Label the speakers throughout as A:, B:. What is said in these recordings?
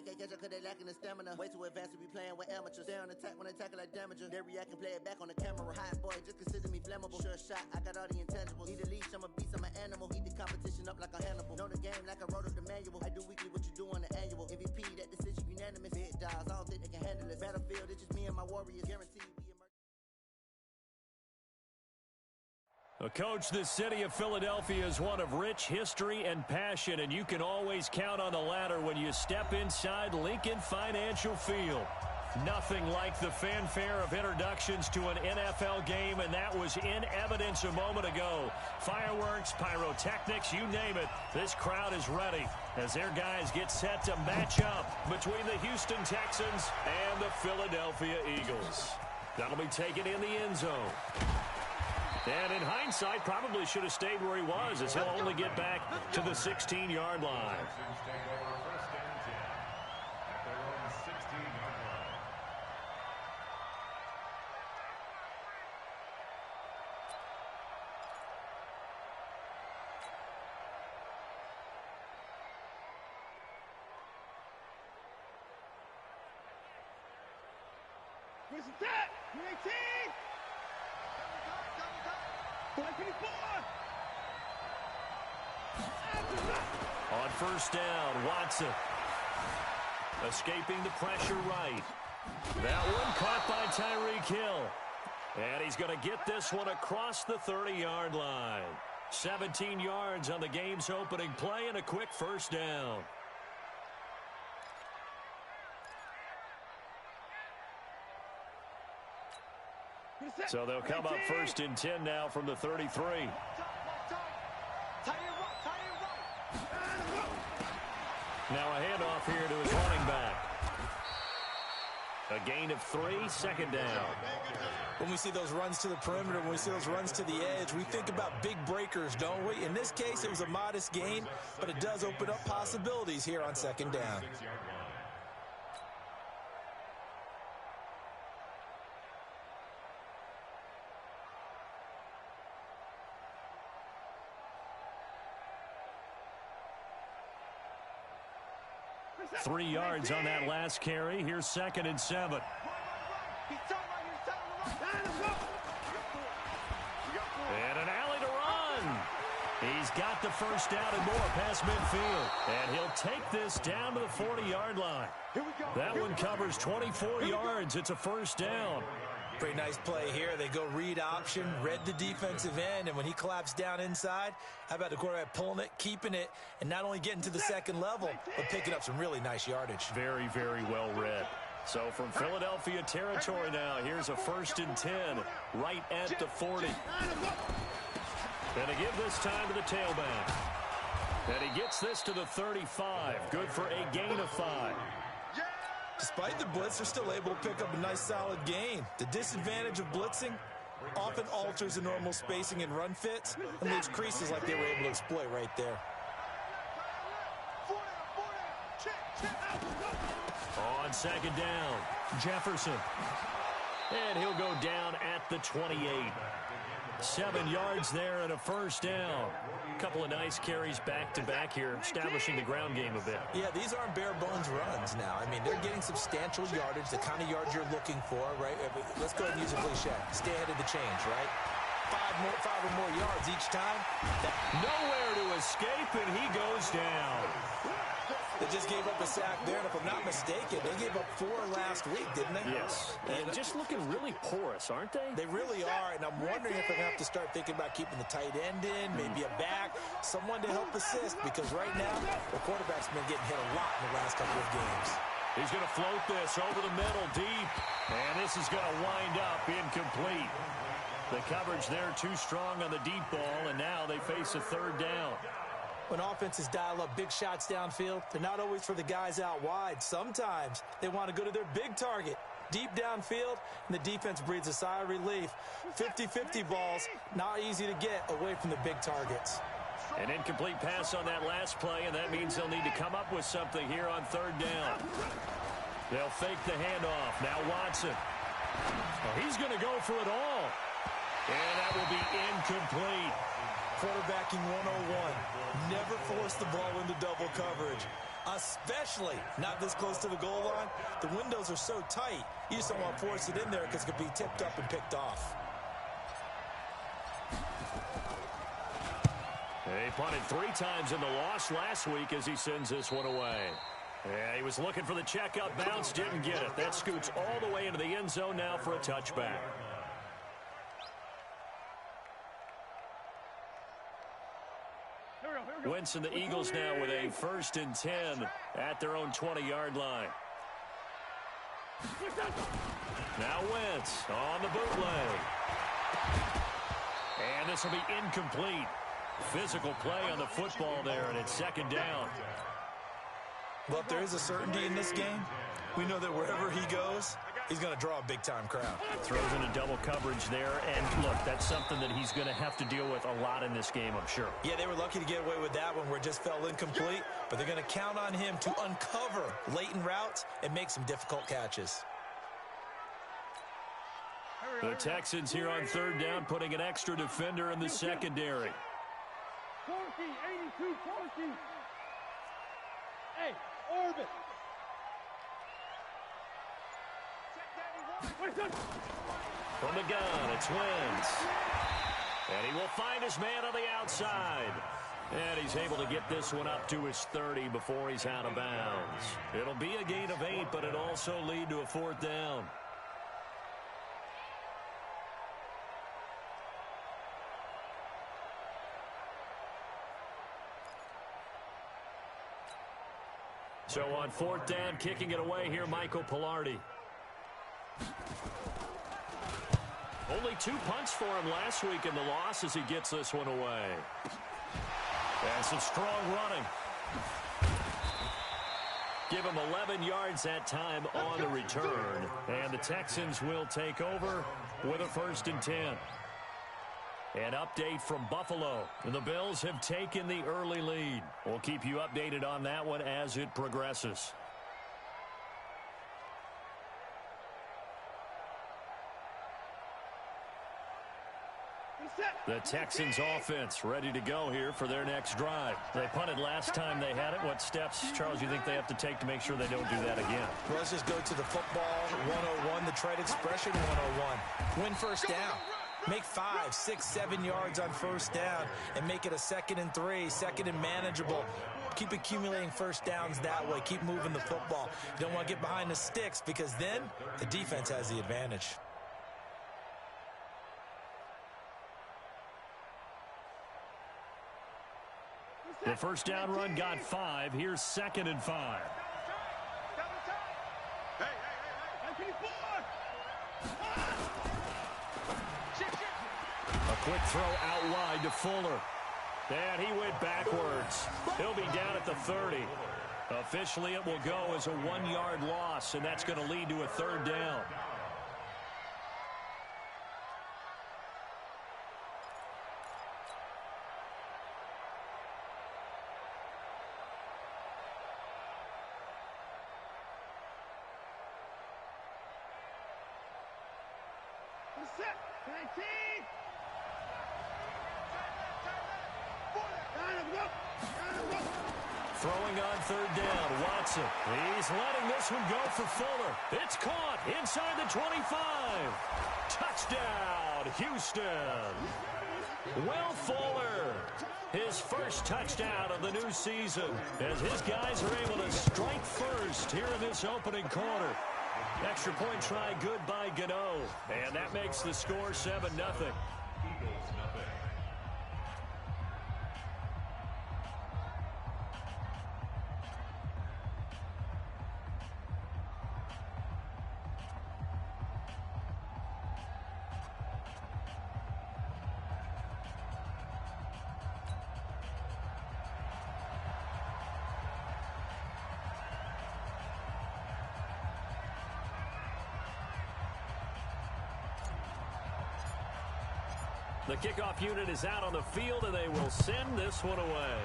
A: can't catch up cause they lacking the stamina. Way too advanced to be playing with amateurs. They on attack when they tackle like damager. They react and play it back on the camera. Hot boy, just consider me flammable. Sure shot, I got all the intangibles. Need a leash, I'm a beast, I'm an animal. Eat the competition up like a Hannibal. Know the game like I wrote up the manual. I do weekly what you do on the annual. MVP, that decision unanimous. Big dogs, I don't think they can handle it. Battlefield, it's just me and my warriors. Guaranteed we emerge.
B: Coach, the city of Philadelphia is one of rich history and passion, and you can always count on the latter when you step inside Lincoln Financial Field. Nothing like the fanfare of introductions to an NFL game, and that was in evidence a moment ago. Fireworks, pyrotechnics, you name it. This crowd is ready as their guys get set to match up between the Houston Texans and the Philadelphia Eagles. That'll be taken in the end zone. And in hindsight, probably should have stayed where he was, as he'll only get back to the 16-yard line.
C: Where's the set? 18!
B: On first down, Watson. Escaping the pressure right. That one caught by Tyreek Hill. And he's going to get this one across the 30-yard line. 17 yards on the game's opening play and a quick first down. So they'll come up first and 10 now from the 33. Now a handoff here to his running back. A gain of 3, second down.
D: When we see those runs to the perimeter, when we see those runs to the edge, we think about big breakers, don't we? In this case, it was a modest gain, but it does open up possibilities here on second down.
B: Three yards on that last carry. Here's second and 7. And an alley to run. He's got the first down and more past midfield. And he'll take this down to the 40-yard line. That one covers 24 yards. It's a first down.
D: Pretty nice play here. They go read option, read the defensive end, and when he collapsed down inside, how about the quarterback pulling it, keeping it, and not only getting to the second level, but picking up some really nice yardage.
B: Very, very well read. So from Philadelphia territory now, here's a first and 10 right at the 40. And to give this time to the tailback. And he gets this to the 35. Good for a gain of 5.
D: Despite the blitz, they're still able to pick up a nice solid gain. The disadvantage of blitzing often alters the normal spacing and run fits and leaves creases like they were able to exploit right there.
B: On second down, Jefferson. And he'll go down at the 28. 7 yards there and a first down. A couple of nice carries back-to-back here, establishing the ground game a bit.
D: Yeah, these aren't bare-bones runs now. I mean, they're getting substantial yardage, the kind of yards you're looking for, right? Let's go ahead and use a cliche. Stay ahead of the change, right? Five or more yards each time.
B: Nowhere to escape, and he goes down.
D: They just gave up a sack there, and if I'm not mistaken, they gave up 4 last week, didn't they?
B: Yes. And just looking really porous, aren't they?
D: They really are, and I'm wondering if they're going to have to start thinking about keeping the tight end in, maybe a back, someone to help assist, because right now, the quarterback's been getting hit a lot in the last couple of games.
B: He's going to float this over the middle, deep, and this is going to wind up incomplete. The coverage there too strong on the deep ball, and now they face a third down.
D: When offenses dial up big shots downfield, they're not always for the guys out wide. Sometimes they want to go to their big target, deep downfield, and the defense breathes a sigh of relief. 50-50 balls, not easy to get away from the big targets.
B: An incomplete pass on that last play, and that means they'll need to come up with something here on third down. They'll fake the handoff. Now Watson. Oh, he's going to go for it all. And that will be incomplete.
D: Quarterbacking 101. Never force the ball into double coverage. Especially not this close to the goal line. The windows are so tight, you just don't want to force it in there because it could be tipped up and picked off.
B: He punted 3 times in the loss last week as he sends this one away. Yeah, he was looking for the checkout bounce, didn't get it. That scoots all the way into the end zone now for a touchback. Wentz and the Eagles now with a 1st and 10 at their own 20-yard line. Now Wentz on the bootleg. And this will be incomplete. Physical play on the football there, and it's 2nd down.
D: Well, if there is a certainty in this game, we know that wherever he goes, he's going to draw a big-time crowd.
B: Throws into double coverage there, and look, that's something that he's going to have to deal with a lot in this game, I'm sure.
D: Yeah, they were lucky to get away with that one where it just fell incomplete, but they're going to count on him to uncover latent routes and make some difficult catches.
B: The Texans here on 3rd down, putting an extra defender in the secondary.
C: 82, 40. Hey, orbit.
B: From the gun, it's Wentz. And he will find his man on the outside. And he's able to get this one up to his 30 before he's out of bounds. It'll be a gain of 8, but it'll also lead to a 4th down. So on 4th down, kicking it away here, Michael Pilardi. Only 2 punts for him last week in the loss as he gets this one away. And some strong running. Give him 11 yards that time on the return. And the Texans will take over with a 1st and 10. An update from Buffalo. The Bills have taken the early lead. We'll keep you updated on that one as it progresses. The Texans offense ready to go here for their next drive. They punted last time they had it. What steps, Charles, you think they have to take to make sure they don't do that again?
D: Well, let's just go to the football 101, the trade expression 101. Win 1st down. Make 5, 6, 7 yards on 1st down and make it a 2nd and 3, 2nd and manageable. Keep accumulating 1st downs that way. Keep moving the football. You don't want to get behind the sticks because then the defense has the advantage.
B: The 1st down run got 5. Here's 2nd and 5. A quick throw out wide to Fuller. And he went backwards. He'll be down at the 30. Officially, it will go as a 1-yard loss, and that's going to lead to a 3rd down.
C: Set. 19.
B: Throwing on 3rd down, Watson. He's letting this one go for Fuller. It's caught inside the 25. Touchdown, Houston. Will Fuller, his 1st touchdown of the new season, as his guys are able to strike first here in this opening quarter. Extra point try good by Gano, and that makes the score 7-0. The kickoff unit is out on the field, and they will send this one away.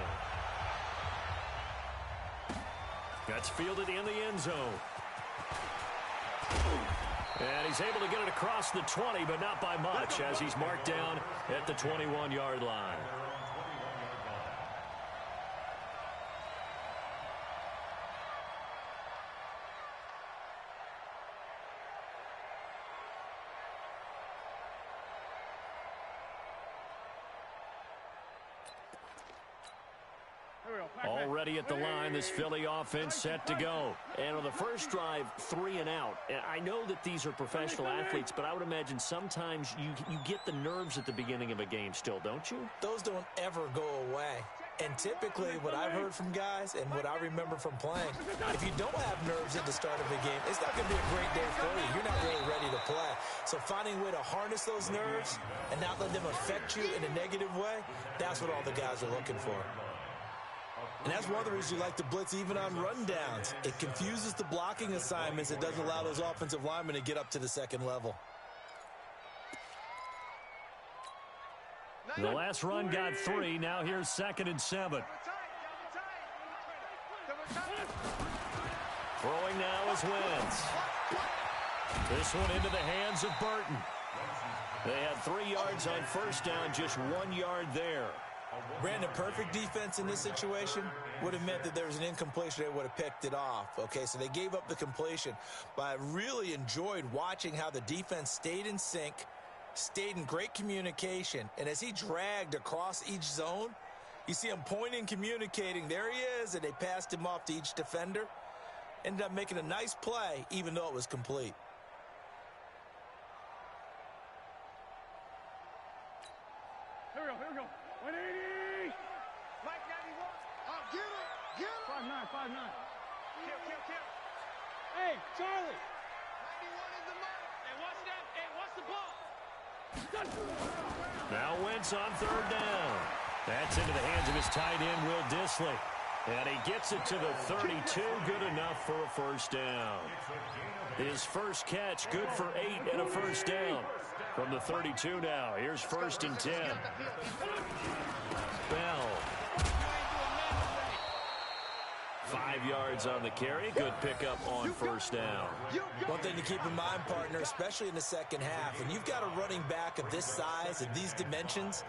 B: That's fielded in the end zone. And he's able to get it across the 20, but not by much, as he's marked down at the 21-yard line. Already at the line, this Philly offense set to go. And on the first drive, 3 and out. I know that these are professional athletes, but I would imagine sometimes you get the nerves at the beginning of a game still, don't you?
D: Those don't ever go away. And typically what I've heard from guys and what I remember from playing, if you don't have nerves at the start of a game, it's not going to be a great day for you. You're not really ready to play. So finding a way to harness those nerves and not let them affect you in a negative way, that's what all the guys are looking for. And that's one of the reasons you like to blitz even on rundowns. It confuses the blocking assignments. It doesn't allow those offensive linemen to get up to the second level.
B: The last run got 3. Now here's 2nd and 7. Throwing now is Wentz. This one into the hands of Burton. They had 3 yards on first down, just 1 yard there.
D: Brandon, perfect defense in this situation would have meant that there was an incompletion. They would have picked it off. Okay, so they gave up the completion. But I really enjoyed watching how the defense stayed in sync, stayed in great communication. And as he dragged across each zone, you see him pointing, communicating. There he is, and they passed him off to each defender. Ended up making a nice play, even though it was complete.
C: Here we go. 180. Mike 91. Oh, get him. 5'9", 5'9". Kill. Hey, Charlie. 91 is the mark. Hey, watch that. Hey, watch the ball.
B: Now Wentz on 3rd down. That's into the hands of his tight end, Will Dissly. And he gets it to the 32, good enough for a first down. His first catch, good for 8 and a first down. From the 32 now, here's 1st and 10. Bell. 5 yards on the carry, good pickup on first down.
D: One thing to keep in mind, partner, especially in the second half, when you've got a running back of this size and these dimensions,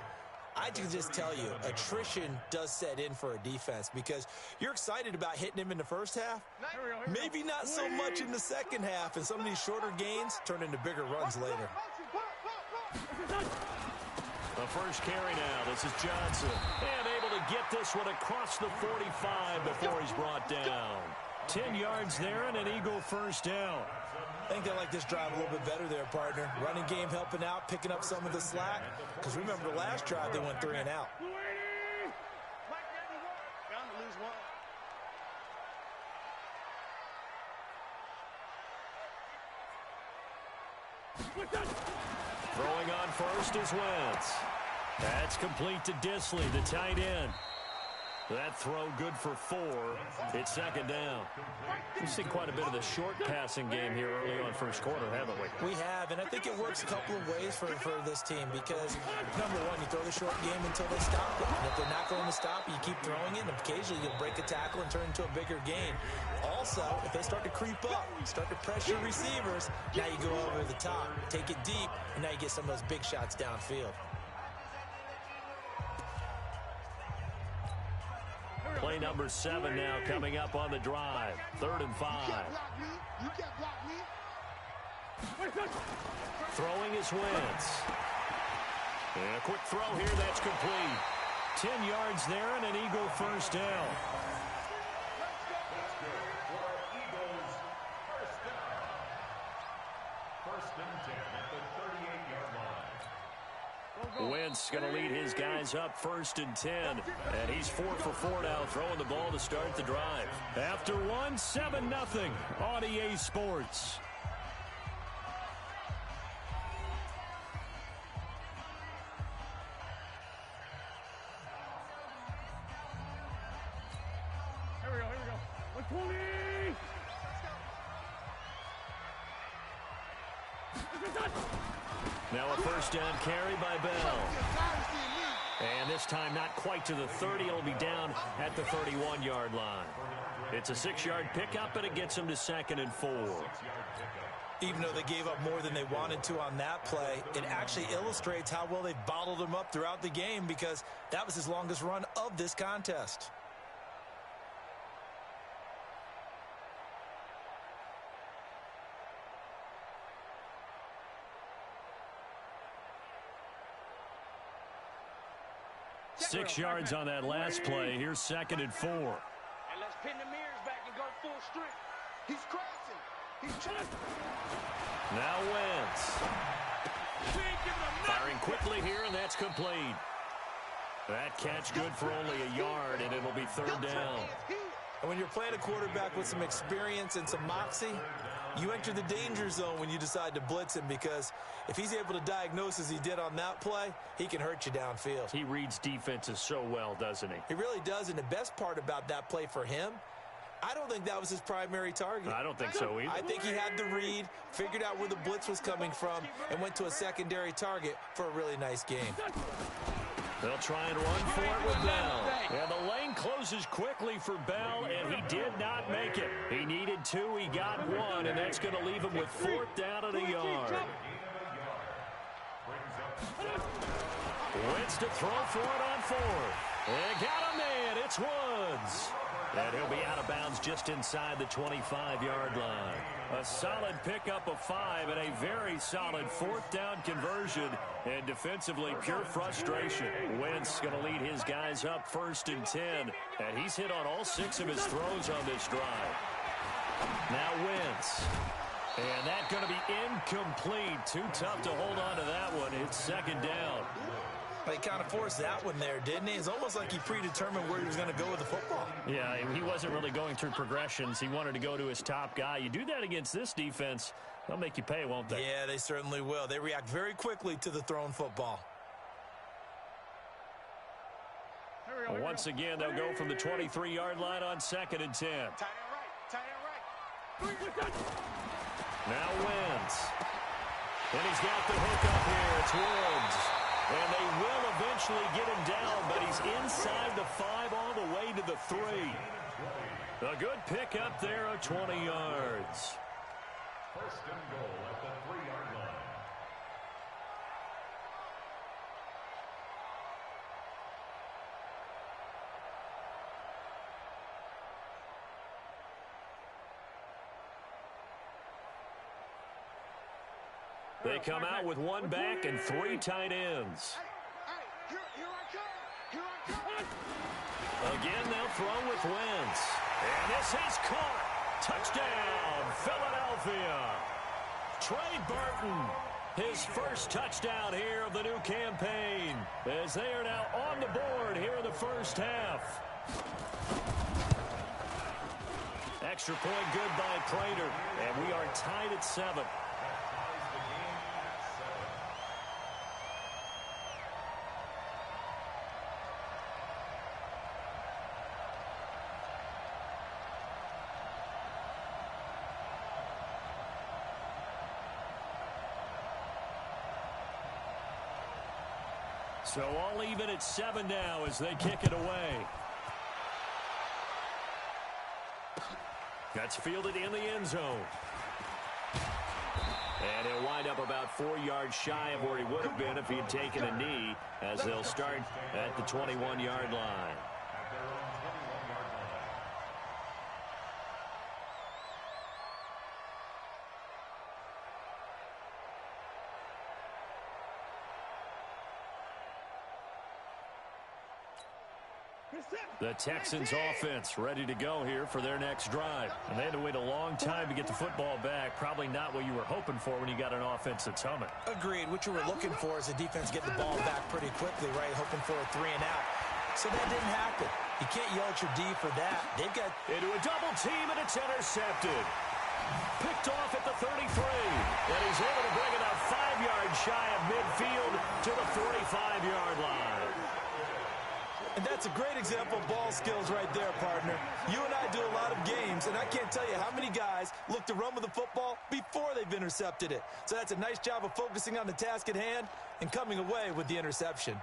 D: I can just tell you, attrition does set in for a defense because you're excited about hitting him in the first half. Maybe not so much in the second half, and some of these shorter gains turn into bigger runs later.
B: The first carry now. This is Johnson. And able to get this one across the 45 before he's brought down. 10 yards there and an Eagle first down.
D: I think they like this drive a little bit better there, partner. Running game helping out, picking up some of the slack. Because remember, the last drive, they went 3 and out.
B: Throwing on first is Wentz. That's complete to Dissly, the tight end. That throw good for 4. It's 2nd down. We've seen quite a bit of the short passing game here early on first quarter, haven't we?
D: We have, and I think it works a couple of ways for this team because, number one, you throw the short game until they stop it. And if they're not going to stop it, you keep throwing it, and occasionally you'll break a tackle and turn into a bigger gain. Also, if they start to creep up, start to pressure receivers, now you go over the top, take it deep, and now you get some of those big shots downfield.
B: Play number 7 now coming up on the drive. 3rd and 5.
C: You can't block me.
B: Throwing is Wentz. And a quick throw here, that's complete. 10 yards there and an Eagle first down. Wentz going to lead his guys up 1st and 10. And he's 4 for 4 now, throwing the ball to start the drive. After 1, 7-0 on EA Sports.
C: Here we go. 120.
B: Now a first down carry by Bell. And this time not quite to the 30. It'll be down at the 31-yard line. It's a 6-yard pickup, and it gets them to 2nd and 4.
D: Even though they gave up more than they wanted to on that play, it actually illustrates how well they bottled him up throughout the game because that was his longest run of this contest.
B: 6 yards on that last play. Here's 2nd and 4.
C: And let's pin the mirrors back and go full strength. He's crossing. He's trying.
B: Now Wentz. Firing quickly here, and that's complete. That catch good for only a yard, and it'll be 3rd down.
D: And when you're playing a quarterback with some experience and some moxie, you enter the danger zone when you decide to blitz him, because if he's able to diagnose as he did on that play, he can hurt you downfield.
B: He reads defenses so well, doesn't he?
D: He really does, and the best part about that play for him, I don't think that was his primary target.
B: I don't think so either.
D: I think he had the read, figured out where the blitz was coming from, and went to a secondary target for a really nice game.
B: They'll try and run for it with Bell. And the lane closes quickly for Bell, and he did not make it. He needed 2, he got 1, and that's going to leave him with 4th down and a yard. Wentz to throw for it on 4th. And got a man, it's Woods. And he'll be out of bounds just inside the 25-yard line. A solid pickup of 5 and a very solid 4th down conversion. And defensively, pure frustration. Wentz going to lead his guys up 1st and 10. And he's hit on all 6 of his throws on this drive. Now Wentz. And that's going to be incomplete. Too tough to hold on to that one. It's 2nd down.
D: He kind of forced that one there, didn't he? It's almost like he predetermined where he was going to go with the football.
B: Yeah, he wasn't really going through progressions. He wanted to go to his top guy. You do that against this defense, they'll make you pay, won't they?
D: Yeah, they certainly will. They react very quickly to the thrown football.
B: Well, once again, they'll go from the 23-yard line on 2nd and 10.
C: Tight end right.
B: Now Wentz. And he's got the hook up here. It's Woods. And they will eventually get him down, but he's inside the 5 all the way to the 3. A good pickup there of 20 yards.
E: 1st and goal at the 3-yard line.
B: They come out with 1 back and 3 tight ends. Again, they'll throw with Wentz. And this is caught. Touchdown, Philadelphia. Trey Burton, his first touchdown here of the new campaign, as they are now on the board here in the 1st half. Extra point good by Prater, and we are tied at 7. So all even at 7 now as they kick it away. That's fielded in the end zone. And he'll wind up about 4 yards shy of where he would have been if he had taken a knee, as they'll start at the 21-yard line. The Texans offense ready to go here for their next drive. And they had to wait a long time to get the football back. Probably not what you were hoping for when you got an offense that's humming.
D: Agreed. What you were looking for is the defense getting the ball back pretty quickly, right? Hoping for a 3 and out. So that didn't happen. You can't yell at your D for that. They've got
B: into a double team, and it's intercepted. Picked off at the 33. And he's able to bring it up 5 yards shy of midfield to the 45-yard line.
D: And that's a great example of ball skills right there, partner. You and I do a lot of games, and I can't tell you how many guys look to run with the football before they've intercepted it. So that's a nice job of focusing on the task at hand and coming away with the interception.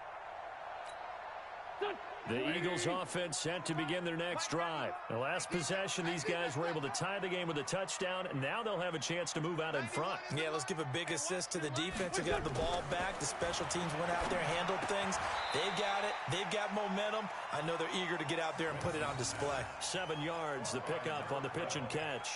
B: The Eagles offense set to begin their next drive. The last possession, these guys were able to tie the game with a touchdown, and now they'll have a chance to move out in front.
D: Yeah, let's give a big assist to the defense who got the ball back. The special teams went out there, handled things. They've got it. They've got momentum. I know they're eager to get out there and put it on display.
B: 7 yards, the pickup on the pitch and catch.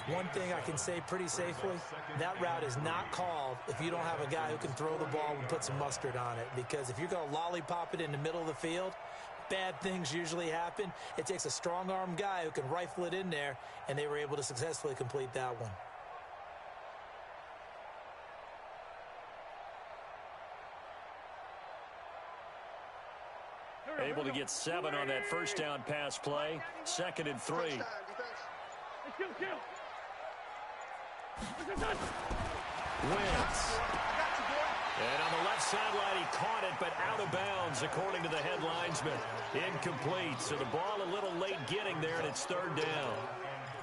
D: One thing I can say pretty safely, that route is not called if you don't have a guy who can throw the ball and put some mustard on it. Because if you're going to lollipop it in the middle of the field, bad things usually happen. It takes a strong-arm guy who can rifle it in there, and they were able to successfully complete that one.
B: Able to get 7 on that first down pass play. 2nd and 3.
C: Let's kill.
B: Wins. And on the left sideline, he caught it, but out of bounds, according to the head linesman. Incomplete. So the ball a little late getting there, and it's 3rd down.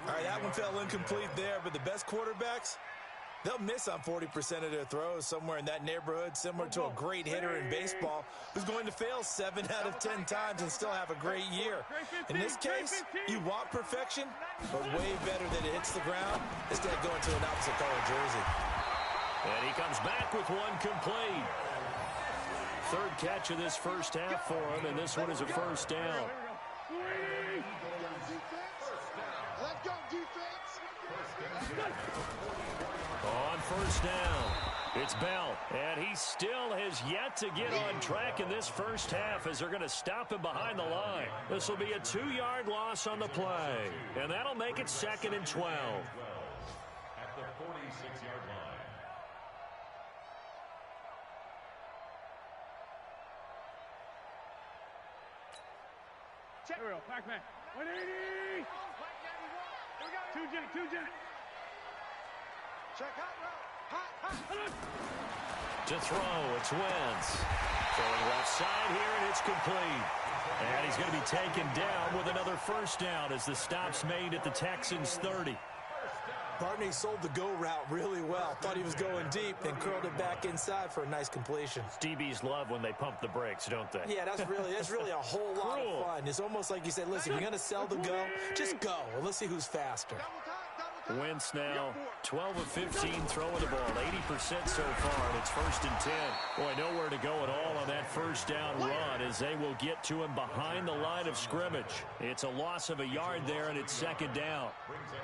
D: All right, that one fell incomplete there, but the best quarterbacks, they'll miss on 40% of their throws, somewhere in that neighborhood, similar to a great hitter in baseball who's going to fail 7 out of 10 times and still have a great year. In this case, you want perfection, but way better that it hits the ground instead of going to an opposite color jersey.
B: And he comes back with one complete. 3rd catch of this first half for him, and this one is a first down.
C: Let's go, defense.
B: On first down, it's Bell, and he still has yet to get on track in this first half as they're going to stop him behind the line. This will be a 2-yard loss on the play, and that'll make it 2nd and 12.
E: At the 46-yard line.
C: Check. Here we go. Pac-Man. 180. Two jet. Check hot.
B: To throw, it's Wentz. Throwing left side here, and it's complete. And he's going to be taken down with another first down as the stop's made at the Texans' 30.
D: Barney sold the go route really well. Thought he was going deep, then curled it back inside for a nice completion.
B: DBs love when they pump the brakes, don't they?
D: Yeah, that's really a whole lot of fun. It's almost like you said, listen, if you're going to sell the go, just go, and let's see who's faster.
B: Wentz now 12 of 15 throwing the ball, 80% so far, and it's 1st and 10. Boy, nowhere to go at all on that first down run as they will get to him behind the line of scrimmage. It's a loss of a yard there, and it's 2nd down.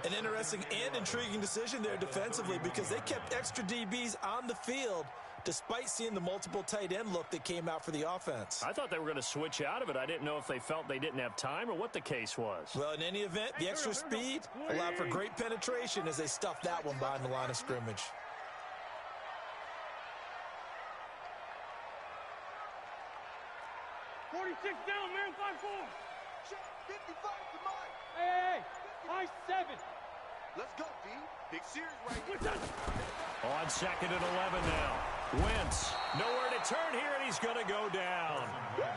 D: An interesting and intriguing decision there defensively because they kept extra DBs on the field despite seeing the multiple tight end look that came out for the offense.
B: I thought they were going to switch out of it. I didn't know if they felt they didn't have time or what the case was.
D: Well, in any event, the extra speed allowed for great penetration as they stuffed that one behind the line of scrimmage.
C: $46 down, man. 5-4. 55 to mine. Hey, 5-7. Let's go, D. Big series right here.
B: On 2nd and 11 now. Wentz, nowhere to turn here, and he's going to go down.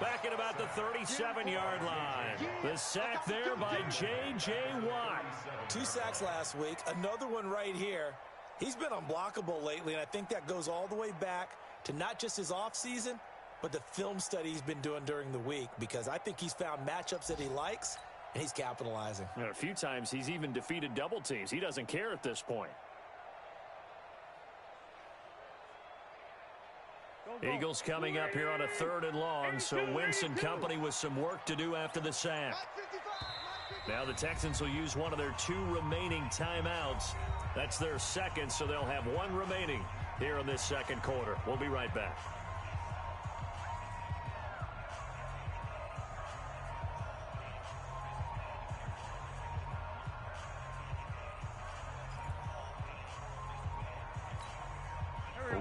B: Back at about the 37-yard line. The sack there by J.J. Watt.
D: 2 sacks last week, another one right here. He's been unblockable lately, and I think that goes all the way back to not just his offseason, but the film study he's been doing during the week, because I think he's found matchups that he likes, and he's capitalizing.
B: A few times he's even defeated double teams. He doesn't care at this point. Eagles coming up here on a 3rd and long, so Wentz and company with some work to do after the sack. Now the Texans will use one of their 2 remaining timeouts. That's their 2nd, so they'll have 1 remaining here in this 2nd quarter. We'll be right back.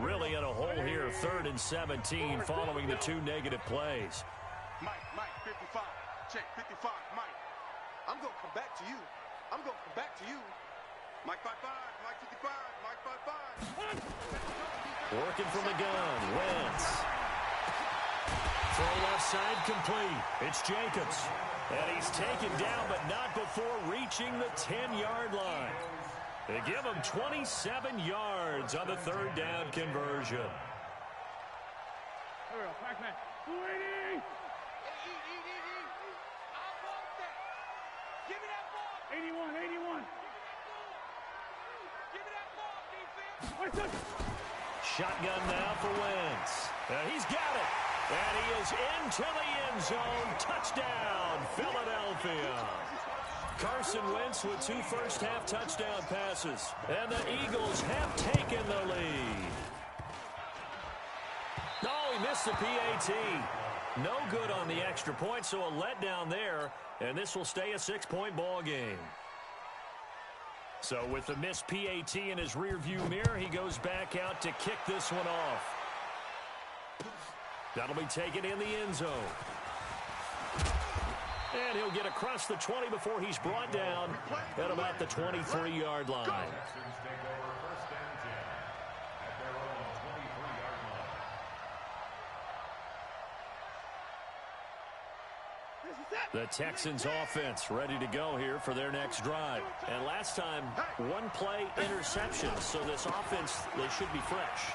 B: Really in a hole here, 3rd and 17 following the 2 negative plays.
C: Mike, 55. Check, 55, Mike. I'm going to come back to you. Mike 55, Mike 55, Mike 55.
B: Working from the gun, Wentz. Throw left side complete. It's Jacobs. And he's taken down, but not before reaching the 10-yard line. They give him 27 yards on the 3rd down conversion.
C: Here we go, Pac-Man. 280. I want that. Give me that ball. 81. Give me that ball, defense.
B: Shotgun now for Wentz. He's got it. And he is into the end zone. Touchdown, Philadelphia. Carson Wentz with 2 first-half touchdown passes. And the Eagles have taken the lead. Oh, he missed the PAT. No good on the extra point, so a letdown there. And this will stay a 6-point ball game. So with the missed PAT in his rearview mirror, he goes back out to kick this one off. That'll be taken in the end zone. And he'll get across the 20 before he's brought down at about the 23-yard line.
E: Texans take over first and 10 at their own 23-yard line.
B: The Texans offense ready to go here for their next drive. And last time, 1-play interception. So this offense, they should be fresh.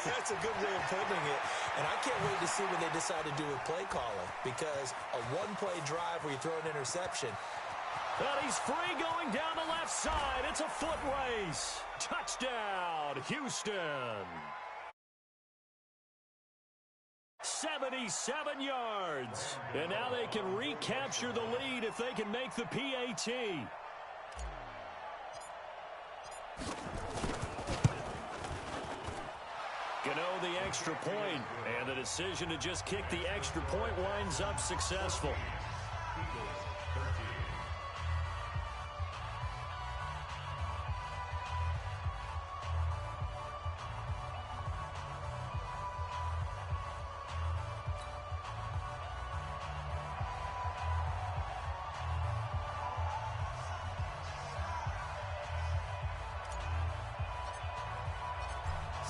D: That's a good way of putting it. And I can't wait to see what they decide to do with play calling. Because a 1-play drive where you throw an interception.
B: And he's free going down the left side. It's a foot race. Touchdown, Houston. 77 yards. And now they can recapture the lead if they can make the PAT. Gano the extra point, and the decision to just kick the extra point winds up successful.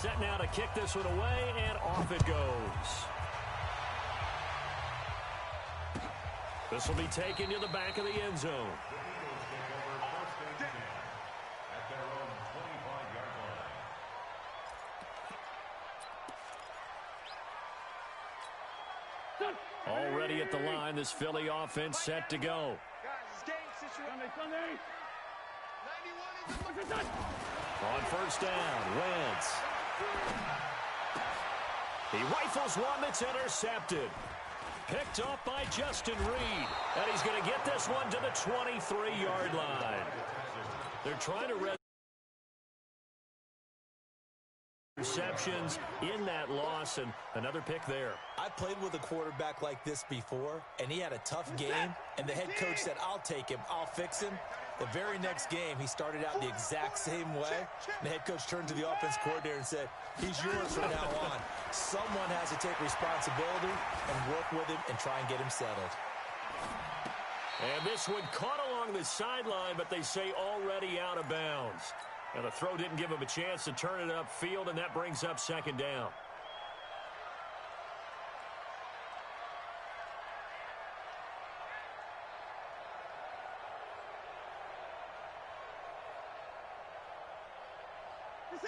B: Set now to kick this one away, and off it goes. This will be taken to the back of the end zone.
E: The Eagles take over first and 10 at their own 25-yard line.
B: Already at the line, this Philly offense set to go. On first down, Wentz. He rifles one that's intercepted. Picked off by Justin Reed. And he's going to get this one to the 23-yard line. They're trying to receptions in that loss, and another pick there.
D: I played with a quarterback like this before, and he had a tough game, and the head coach said, I'll take him, I'll fix him. The very next game, he started out the exact same way. And the head coach turned to the offense coordinator and said, he's yours from now on. Someone has to take responsibility and work with him and try and get him settled.
B: And this one caught along the sideline, but they say already out of bounds. And the throw didn't give him a chance to turn it upfield, and that brings up second down.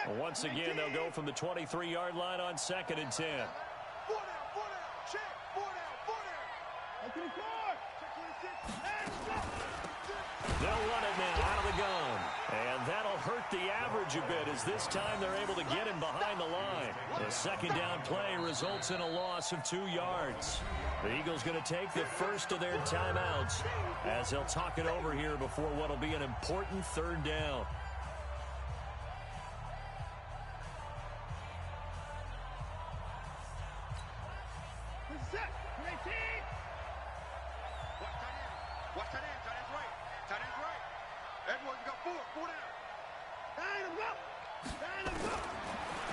B: And once again, they'll go from the 23-yard line on second and 10.
C: 4 down, check, 4 down. Open the court.
B: They'll run it now out of the gun. And that'll hurt the average a bit, as this time they're able to get him behind the line. The second down play results in a loss of 2 yards. The Eagles going to take the first of their timeouts as they'll talk it over here before what will be an important third down.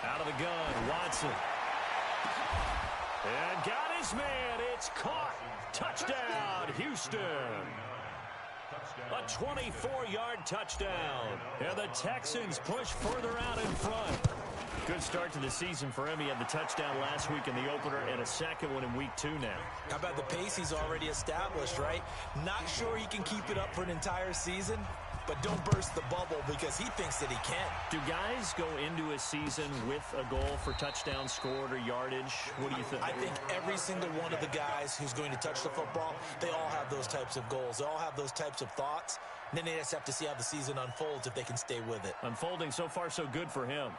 B: Out of the gun, Watson. And got his man. It's caught. Touchdown, Houston. A 24-yard touchdown. And the Texans push further out in front. Good start to the season for him. He had the touchdown last week in the opener and a second one in week 2 now.
D: How about the pace he's already established, right? Not sure he can keep it up for an entire season, but don't burst the bubble because he thinks that he can.
B: Do guys go into a season with a goal for touchdowns scored or yardage? What do you think?
D: I think every single one of the guys who's going to touch the football, they all have those types of goals. They all have those types of thoughts. And then they just have to see how the season unfolds if they can stay with it.
B: Unfolding so far so good for him.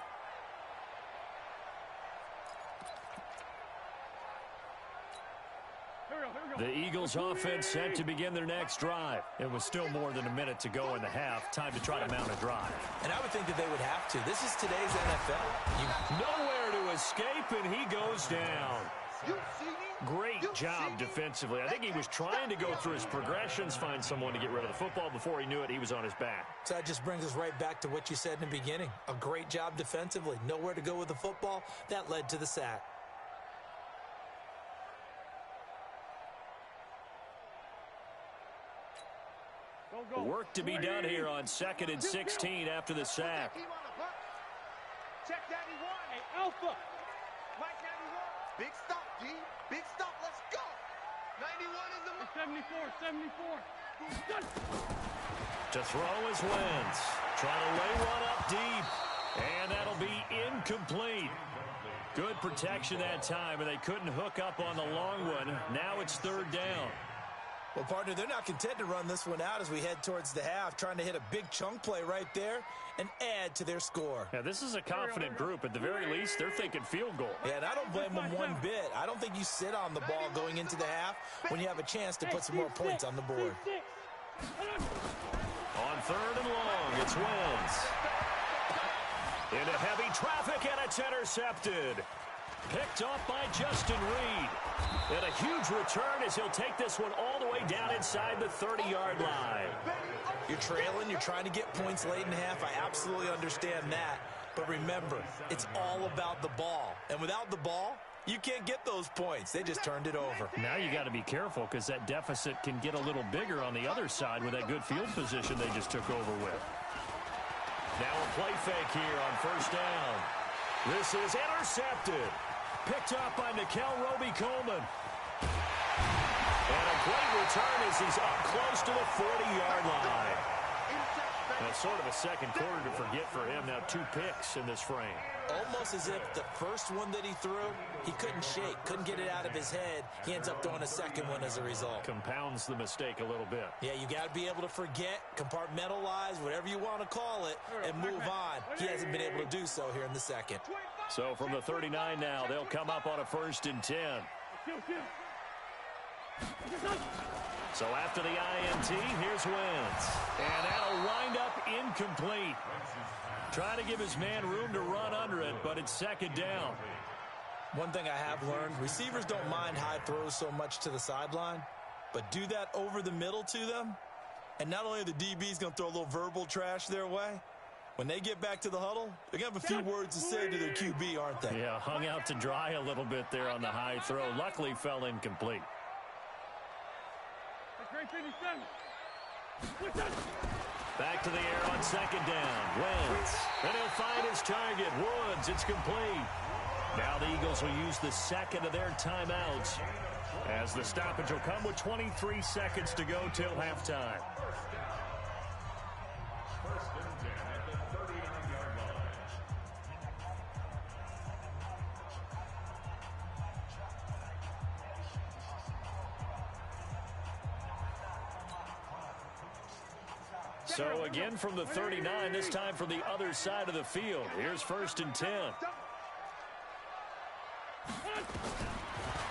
B: The Eagles offense set to begin their next drive. It was still more than a minute to go in the half. Time to try to mount a drive.
D: And I would think that they would have to. This is today's NFL.
B: Nowhere to escape, and he goes down. Great job defensively. I think he was trying to go through his progressions, find someone to get rid of the football. Before he knew it, he was on his back.
D: So that just brings us right back to what you said in the beginning. A great job defensively. Nowhere to go with the football. That led to the sack.
B: Work to be done here on 2nd and 16 after the sack.
C: Check 91. Hey, Alpha. Mike 91. Big stop, D. Big stop. Let's go. 91 is the 74.
B: To throw is Wentz. Trying to lay one up deep. And that'll be incomplete. Good protection that time, and they couldn't hook up on the long one. Now it's 3rd down.
D: Well, partner, they're not content to run this one out as we head towards the half, trying to hit a big chunk play right there and add to their score.
B: Yeah, this is a confident group. At the very least, they're thinking field goal.
D: Yeah, and I don't blame them one bit. I don't think you sit on the ball going into the half when you have a chance to put some more points on the board.
B: On 3rd and long, it's Wentz. Into heavy traffic, and it's intercepted. Picked off by Justin Reed. And a huge return as he'll take this one all the way down inside the 30-yard line.
D: You're trailing. You're trying to get points late in half. I absolutely understand that. But remember, it's all about the ball. And without the ball, you can't get those points. They just turned it over.
B: Now you got to be careful because that deficit can get a little bigger on the other side with that good field position they just took over with. Now a play fake here on 1st down. This is intercepted. Picked up by Nikel Roby-Coleman. And a great return as he's up close to the 40-yard line. That's sort of a second quarter to forget for him. Now 2 picks in this frame.
D: Almost as if the first one that he threw, he couldn't shake, couldn't get it out of his head. He ends up throwing a second one as a result.
B: Compounds the mistake a little bit.
D: Yeah, you got to be able to forget, compartmentalize, whatever you want to call it, and move on. He hasn't been able to do so here in the second.
B: So from the 39 now, they'll come up on a 1st and 10. So after the INT, here's Wentz. And that'll wind up incomplete. Trying to give his man room to run under it, but it's 2nd down.
D: One thing I have learned, receivers don't mind high throws so much to the sideline, but do that over the middle to them, and not only are the DBs going to throw a little verbal trash their way, when they get back to the huddle, they're going to have a few words to say to their QB, aren't they?
B: Yeah, hung out to dry a little bit there on the high throw. Luckily fell incomplete. Back to the air on 2nd down. Wentz. And he'll find his target. Woods. It's complete. Now the Eagles will use the 2nd of their timeouts as the stoppage will come with 23 seconds to go till halftime. So again from the 39, this time from the other side of the field. Here's 1st and 10.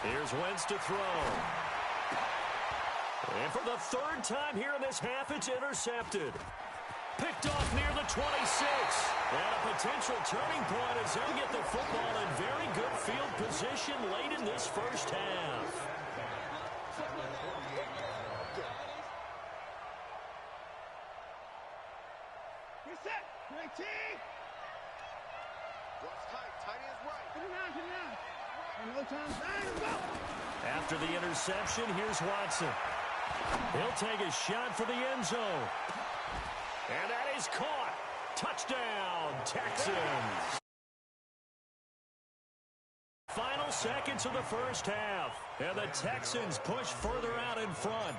B: Here's Wentz to throw. And for the 3rd time here in this half, it's intercepted. Picked off near the 26. And a potential turning point as they'll get the football in very good field position late in this 1st half. After the interception, here's Watson. He'll take a shot for the end zone. And that is caught. Touchdown, Texans. Final seconds of the 1st half. And the Texans push further out in front.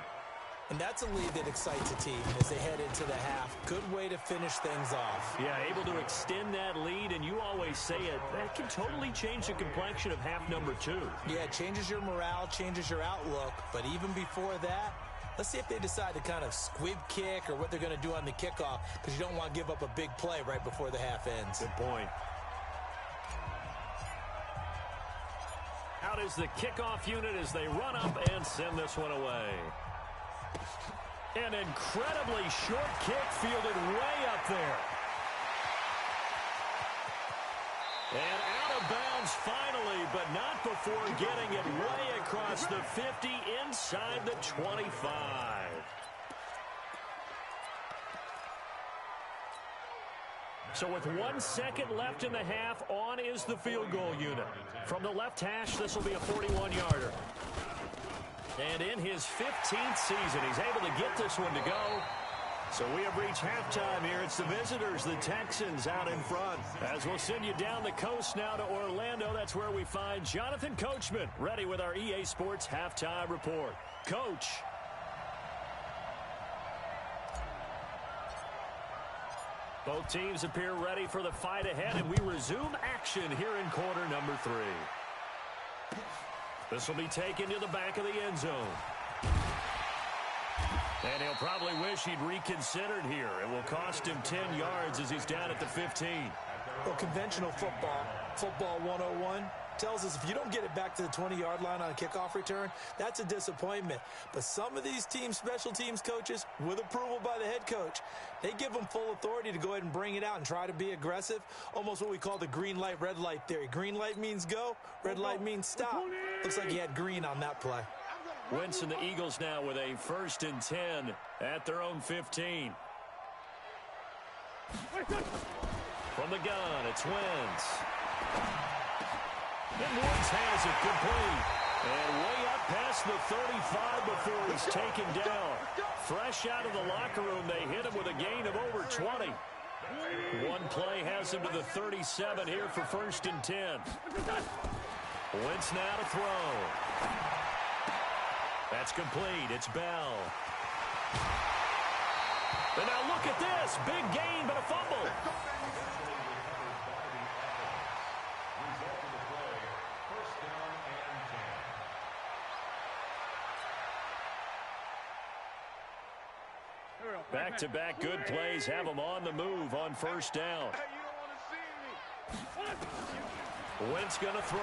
D: And that's a lead that excites a team as they head into the half. Good way to finish things off.
B: Yeah, able to extend that lead, and you always say it, that can totally change the complexion of half number 2.
D: Yeah, it changes your morale, changes your outlook. But even before that, let's see if they decide to kind of squib kick or what they're going to do on the kickoff, because you don't want to give up a big play right before the half ends.
B: Good point. Out is the kickoff unit as they run up and send this one away. An incredibly short kick fielded way up there. And out of bounds finally, but not before getting it way across the 50 inside the 25. So with 1 second left in the half, on is the field goal unit. From the left hash, this will be a 41-yarder. And in his 15th season, he's able to get this one to go. So we have reached halftime here. It's the visitors, the Texans, out in front. As we'll send you down the coast now to Orlando, that's where we find Jonathan Coachman, ready with our EA Sports Halftime Report. Coach. Both teams appear ready for the fight ahead, and we resume action here in quarter number 3. This will be taken to the back of the end zone. And he'll probably wish he'd reconsidered here. It will cost him 10 yards as he's down at the 15.
D: Well, conventional football 101, tells us if you don't get it back to the 20-yard line on a kickoff return, that's a disappointment. But some of these teams, special teams coaches, with approval by the head coach, they give them full authority to go ahead and bring it out and try to be aggressive, almost what we call the green light, red light theory. Green light means go, red light means stop. Looks like he had green on that play.
B: Wentz and the Eagles now with a 1st and 10 at their own 15. From the gun, it's Wentz. And Woods has it complete. And way up past the 35 before he's taken down. Fresh out of the locker room, they hit him with a gain of over 20. One play has him to the 37 here for 1st and 10. Wentz now to throw. That's complete. It's Bell. And now look at this. Big gain, but a fumble. Back-to-back good plays have them on the move on 1st down. Wentz going to throw.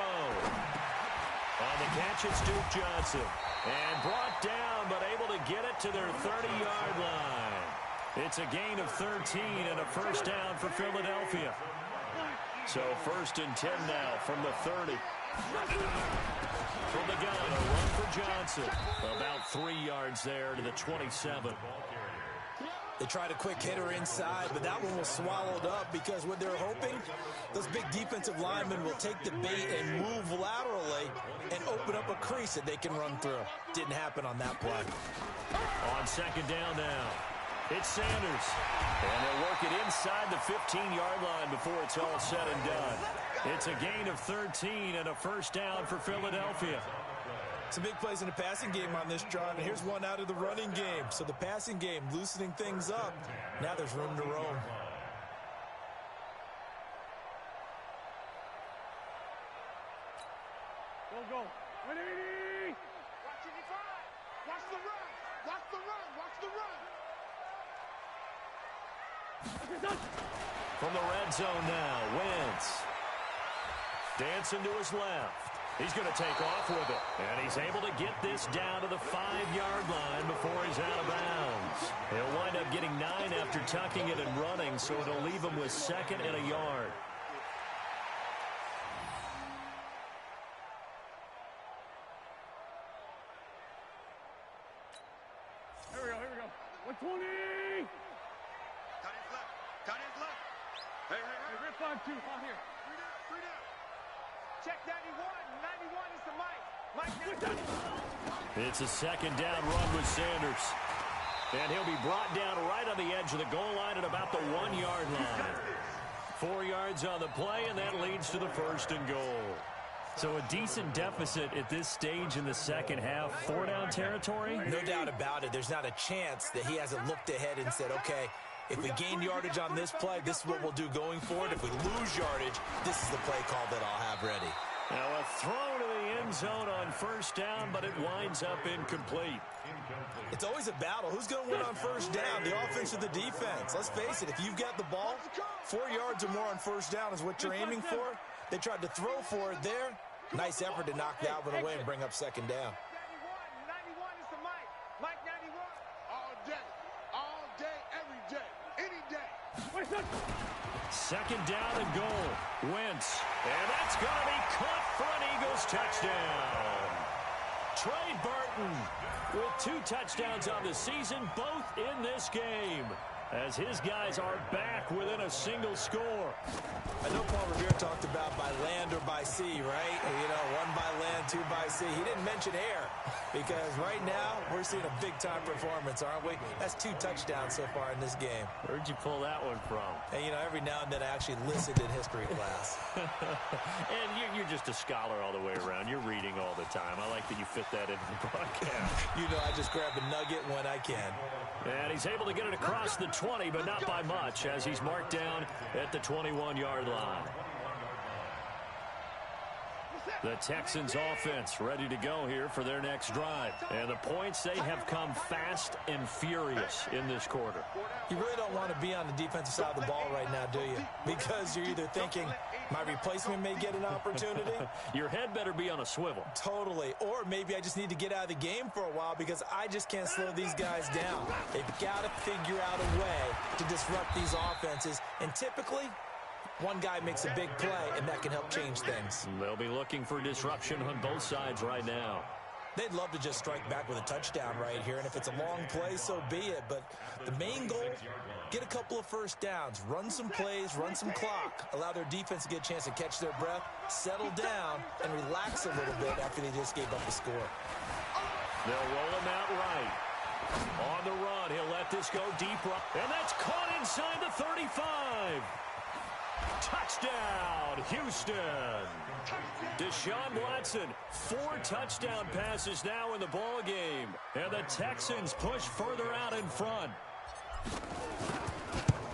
B: On the catch, it's Duke Johnson. And brought down, but able to get it to their 30-yard line. It's a gain of 13 and a 1st down for Philadelphia. So 1st and 10 now from the 30. From the gun, a run for Johnson. About 3 yards there to the 27.
D: They tried a quick hitter inside, but that one was swallowed up because what they're hoping, those big defensive linemen will take the bait and move laterally and open up a crease that they can run through. Didn't happen on that play.
B: On 2nd down now, it's Sanders. And they'll work it inside the 15-yard line before it's all said and done. It's a gain of 13 and a 1st down for Philadelphia.
D: Some big plays in the passing game on this drive, and here's one out of the running game. So the passing game loosening things up. Now there's room to roam.
C: Go. 180. Watch 85. Watch the run. Watch the run. Watch the run.
B: From the red zone now, Wentz. Dancing to his left. He's going to take off with it. And he's able to get this down to the 5-yard line before he's out of bounds. He'll wind up getting 9 after tucking it and running, so it'll leave him with 2nd and a yard.
C: Here we go. 120. Cut his left. Hey. Rip 5-2. On here. 3 down. Check 91. 91 is the Mike.
B: It's a 2nd down run with Sanders. And he'll be brought down right on the edge of the goal line at about the 1-yard line. 4 yards on the play, and that leads to the 1st and goal. So a decent deficit at this stage in the second half. 4-down territory?
D: No doubt about it. There's not a chance that he hasn't looked ahead and said, okay, if we gain yardage on this play, this is what we'll do going forward. If we lose yardage, this is the play call that I'll have ready.
B: Now a throw to the end zone on 1st down, but it winds up incomplete.
D: It's always a battle. Who's going to win on 1st down, the offense or the defense? Let's face it, if you've got the ball, 4 yards or more on 1st down is what you're aiming for. They tried to throw for it there. Nice effort to knock that one away and bring up second down.
C: 91 is the Mike. Mike 91. All day, every day, any day.
B: Second down and goal. Wentz. And that's going to be caught for an Eagles touchdown. Trey Burton with 2 touchdowns on the season, both in this game, as his guys are back within a single score.
D: I know Paul Revere talked about by land or by sea, right? You know, 1 by land, 2 by sea. He didn't mention air because right now we're seeing a big-time performance, aren't we? That's 2 touchdowns so far in this game.
B: Where'd you pull that one from?
D: And, you know, every now and then I actually listened in history class.
B: And you're just a scholar all the way around. You're reading all the time. I like that you fit that into the broadcast.
D: You know, I just grab a nugget when I can.
B: And he's able to get it across the 20, but not by much, as he's marked down at the 21-yard line. The Texans offense ready to go here for their next drive. And the points, they have come fast and furious in this quarter.
D: You really don't want to be on the defensive side of the ball right now, do you? Because you're either thinking, my replacement may get an opportunity.
B: Your head better be on a swivel.
D: Totally. Or maybe I just need to get out of the game for a while because I just can't slow these guys down. They've got to figure out a way to disrupt these offenses. And typically, one guy makes a big play, and that can help change things.
B: They'll be looking for disruption on both sides right now.
D: They'd love to just strike back with a touchdown right here, and if it's a long play, so be it. But the main goal, get a couple of first downs, run some plays, run some clock, allow their defense to get a chance to catch their breath, settle down, and relax a little bit after they just gave up the score.
B: They'll roll him out right. On the run, he'll let this go deep, and that's caught inside the 35. Touchdown, Houston. Deshaun Watson, 4 touchdown passes now in the ball game, and the Texans push further out in front.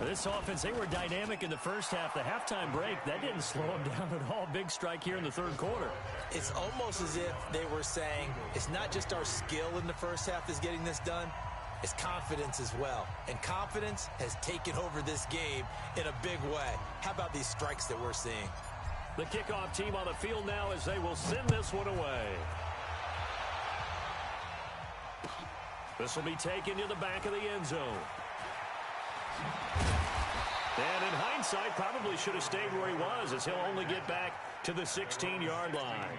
B: This offense, they were dynamic in the first half. The halftime break, that didn't slow them down at all. Big strike here in the third quarter.
D: It's almost as if they were saying, it's not just our skill in the first half that's getting this done. It's confidence as well. And confidence has taken over this game in a big way. How about these strikes that we're seeing?
B: The kickoff team on the field now as they will send this one away. This will be taken to the back of the end zone. And in hindsight, probably should have stayed where he was, as he'll only get back to the 16-yard line.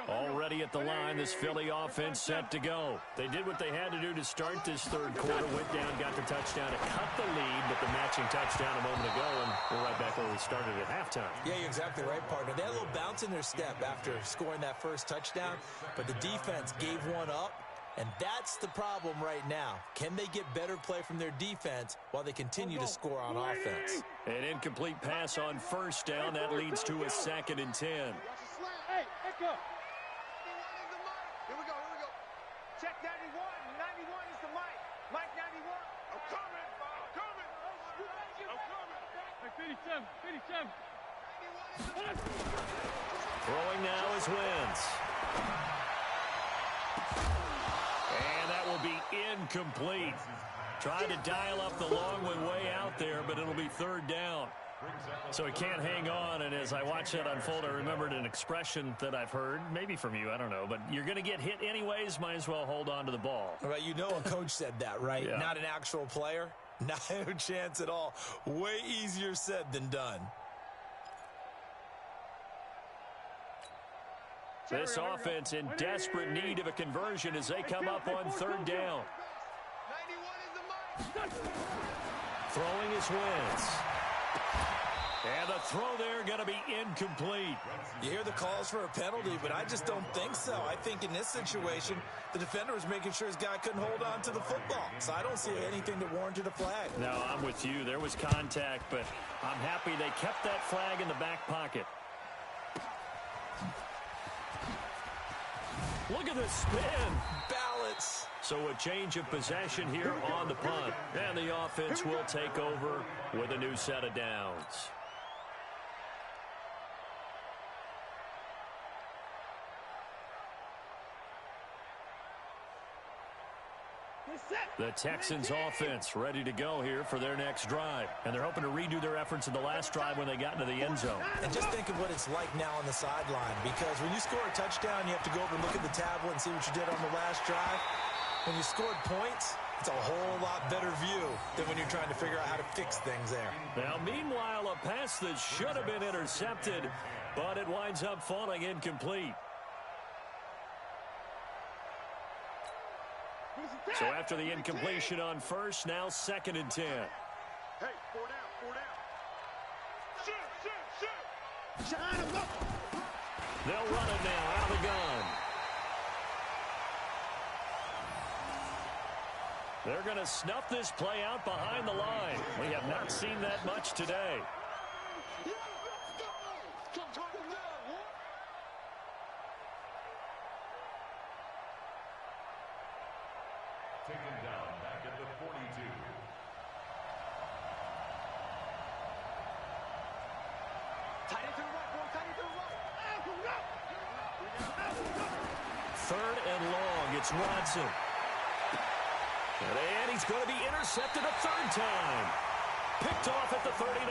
B: Already at the line, this Philly offense set to go. They did what they had to do to start this third quarter, went down, got the touchdown to cut the lead, but the matching touchdown a moment ago, and we're right back where we started at halftime.
D: Yeah, you're exactly right, partner. They had a little bounce in their step after scoring that first touchdown, but the defense gave one up, and that's the problem right now. Can they get better play from their defense while they continue to score on offense?
B: An incomplete pass on first down. That leads to a 2nd and 10.
C: Hey, Echo. Here we go. Check 91. 91 is the Mike. Mike 91. I'm coming. Hey, 57.
B: Throwing now is Wentz. And that will be incomplete. Tried to dial up the long one way out there, but it'll be 3rd down. So he can't hang on, and as I watch that unfold, I remembered an expression that I've heard, maybe from you, I don't know, but you're going to get hit anyways, might as well hold on to the ball.
D: Right, you know a coach said that, right?
B: Yeah.
D: Not an actual player. Not a chance at all. Way easier said than done.
B: This offense in desperate need of a conversion as they come up on 3rd down.
C: 91 is the Mike.
B: Throwing is Wentz. And the throw there going to be incomplete.
D: You hear the calls for a penalty, but I just don't think so. I think in this situation, the defender was making sure his guy couldn't hold on to the football. So I don't see anything that warranted a flag.
B: No, I'm with you. There was contact, but I'm happy they kept that flag in the back pocket. Look at the spin.
D: Balance.
B: So a change of possession here on the punt. And the offense will take over with a new set of downs. The Texans offense ready to go here for their next drive. And they're hoping to redo their efforts in the last drive when they got into the end zone.
D: And just think of what it's like now on the sideline, because when you score a touchdown, you have to go over and look at the tablet and see what you did on the last drive. When you scored points, it's a whole lot better view than when you're trying to figure out how to fix things there.
B: Now, meanwhile, a pass that should have been intercepted, but it winds up falling incomplete. So after the incompletion on first, now 2nd and 10.
C: Hey, 4 down. Shoot. Shine him up.
B: They'll run it now out of the gun. They're going to snuff this play out behind the line. We have not seen that much today.
E: Taken down back at the 42.
C: Tight end to the right, boy. Tight end to the right.
B: 3rd and long. It's Watson. And he's going to be intercepted a 3rd time. Picked off at the 39.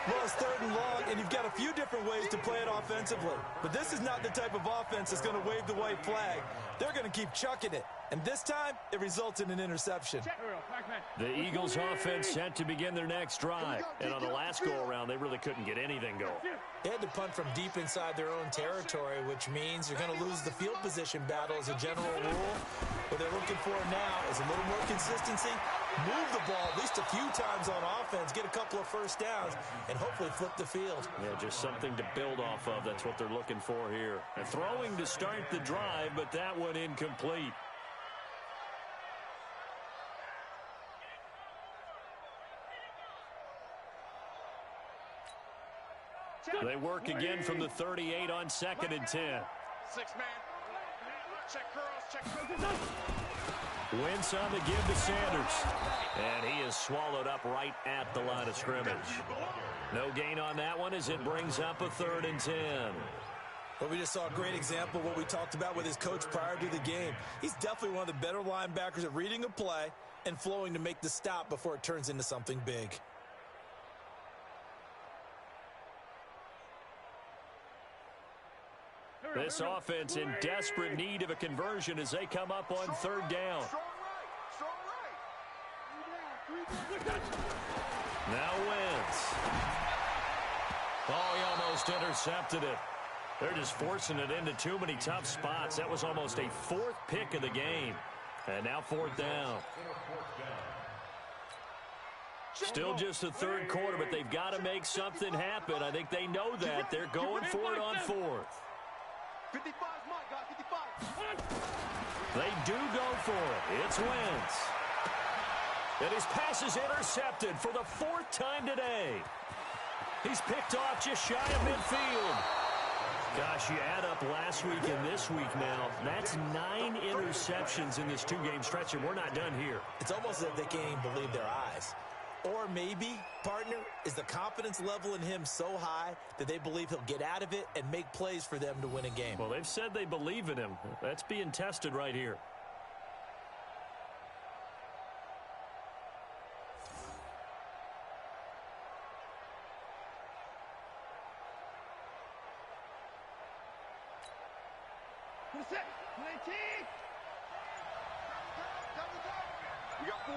D: Well, it's 3rd and long, and you've got a few different ways to play it offensively. But this is not the type of offense that's going to wave the white flag. They're going to keep chucking it. And this time, it results in an interception.
B: The Eagles offense set to begin their next drive. And on the last go-around, they really couldn't get anything going.
D: They had to punt from deep inside their own territory, which means you're going to lose the field position battle as a general rule. What they're looking for now is a little more consistency, move the ball at least a few times on offense, get a couple of first downs, and hopefully flip the field.
B: Yeah, just something to build off of. That's what they're looking for here. And throwing to start the drive, but that one incomplete. They work again from the 38 on 2nd and 10.
C: 6-man. Check curls. Check curls.
B: Wentz on the give to Sanders. And he is swallowed up right at the line of scrimmage. No gain on that one as it brings up a 3rd and 10.
D: Well, we just saw a great example of what we talked about with his coach prior to the game. He's definitely one of the better linebackers at reading a play and flowing to make the stop before it turns into something big.
B: This offense in desperate need of a conversion as they come up on 3rd down. Now Wentz. Oh, he almost intercepted it. They're just forcing it into too many tough spots. That was almost a 4th pick of the game. And now 4th down. Still just the 3rd quarter, but they've got to make something happen. I think they know that. They're going for it on 4th.
C: 55 my guy, 55.
B: They do go for it. It's Wentz. And his pass is intercepted for the 4th time today. He's picked off just shy of midfield. Gosh, you add up last week and this week now. That's 9 interceptions in this 2-game stretch, and we're not done here.
D: It's almost as if they can't even believe their eyes. Or maybe, partner, is the confidence level in him so high that they believe he'll get out of it and make plays for them to win a game.
B: Well, they've said they believe in him. That's being tested right here.
C: We got 4.